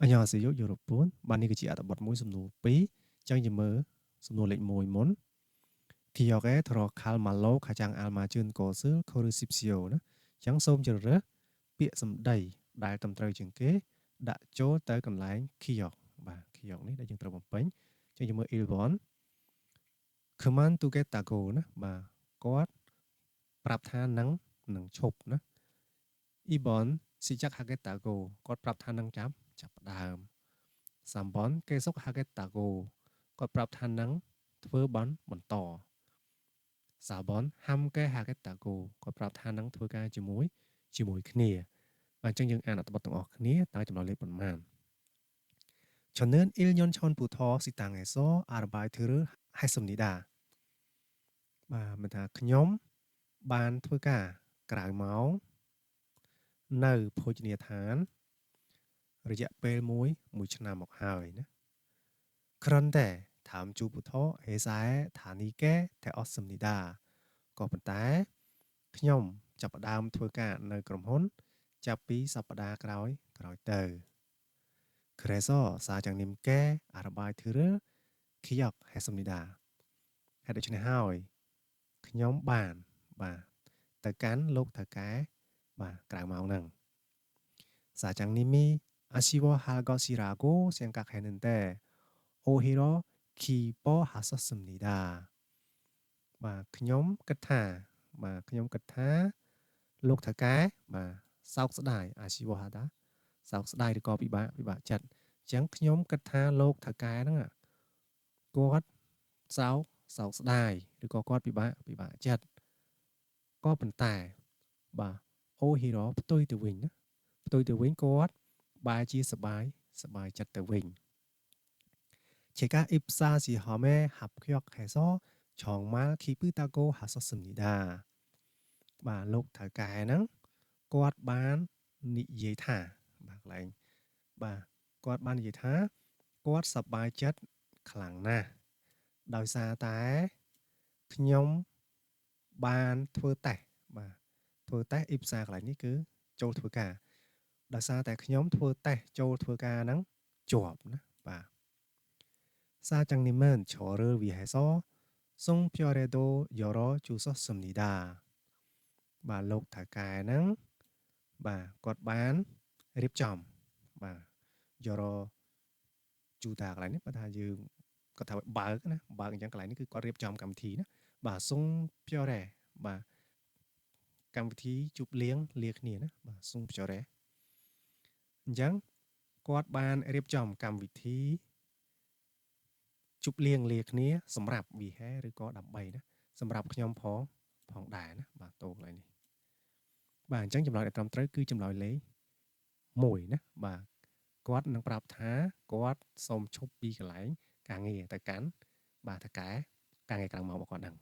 안녕하세요, 여러분. 만약에 아따바트 모이សំណួរ 2 ចឹងយើងមើលសំណួរលេខ1មុន 기억에 들어갈 말로 가장 알맞은 것을 고르십시오 ណាចឹងសូមជ្រើសរើសពាក្យសម្ដីដែលត្រឹមត្រូវជាងគេដាក់ចូលទៅកន្លែង 기억 បាទ 기억 នេះដែលយើងត្រូវបំពេញចឹងយើងមើល 1번 그만두겠다고 ណាបាទគាត់ប្រាប់ថានឹងឈប់ណា 2번 시작하겠다고 គាត់ប្រាប់ថានឹងចាប់ផ្ដើម 3번 계속하겠다고 គាត់ប្រាប់ថានឹងធ្វើបន្ត 4번 함께하겠다고 គាត់ប្រាប់ថានឹងធ្វើការជាមួយគ្នាបាទអញ្ចឹងយើងអានអត្ថបទទាំងអស់គ្នាតើចម្លើយលេខប៉ុន្មាន 저는 1년 전부터 식당에서 아르바이트를 했습니다 បាទមិនថាខ្ញុំបានធ្វើការក្រៅម៉ោងនៅភោជនីយដ្ឋានរយៈពេលមួយឆ្នាំមកហើយណា 그런데 다음 주부터 회사에 다니게 되었습니다 ក៏ប៉ុន្តែខ្ញុំចាប់ផ្ដើមធ្វើការនៅក្រុមហ៊ុនចាប់ពីសប្តាហ៍ក្រោយទៅ 그래서 사장님께 아르바이트를 기억했습니다 ហើយដូច្នេះហើយខ្ញុំបានបាទទៅកាន់លោកថៅកែបាទក្រៅម៉ោងហ្នឹង 사장님이 아쉬워할 것이라고 생각했는데 오히려 기뻐하셨습니다 បាទខ្ញុំគិតថាលោកថៅកែបាទសោកស្ដាយ 아쉬워하다 សោកស្ដាយឬក៏ពិបាកចិត្តអញ្ចឹងខ្ញុំគិតថាលោកថៅកែហ្នឹងគាត់សោកស្ដាយឬក៏គាត់ពិបាកចិត្តក៏ប៉ុន្តែបាទ 오히려 ផ្ទុយទៅវិញគាត់បែរជាសប្បាយចិត្តទៅវិញ 제가 입사 시험에 합격해서 정말 기쁘다고 하셨습니다 បាទលោកថៅកែហ្នឹងគាត់បាននិយាយថាបាទកន្លែងបាទគាត់បាននិយាយថាគាត់សប្បាយចិត្តខ្លាំងណាស់ដោយសារតែខ្ញុំបានធ្វើតេស្តបាទធ្វើតេស្ត IPSA កន្លែងនេះគឺចូលធ្វើការដោយសារតែខ្ញុំធ្វើតេស្តចូលធ្វើការហ្នឹងជាប់ណាបាទ 사장님은 저를 위해서 송편에도 열어주셨습니다 បាទលោកថៅកែហ្នឹងបាទគាត់បានរៀបចំបាទ Yoro ជូតាកន្លែងនេះបើថាយើងគាត់ថាបើកណាបើកអញ្ចឹងកន្លែងនេះគឺគាត់រៀបចំកម្មវិធីណាបាទសុងព្យរ៉េបាទកម្មវិធីជប់លៀងលាគ្នាណាបាទសុងព្យរ៉េអញ្ចឹងគាត់បានរៀបចំកម្មវិធីជប់លៀងលាគ្នាសម្រាប់វិហេឬក៏ដើម្បីណាសម្រាប់ខ្ញុំផងដែរណាបាទតោកន្លែងនេះបាទអញ្ចឹងចម្លើយដែលត្រឹមត្រូវគឺចម្លើយលេខ1ណាបាទគាត់នឹងប្រាប់ថាគាត់សូមឈប់ពីកន្លែងការងារទៅកាន់បាទតកែការងារក្រៅម៉ោងរបស់គាត់ហ្នឹង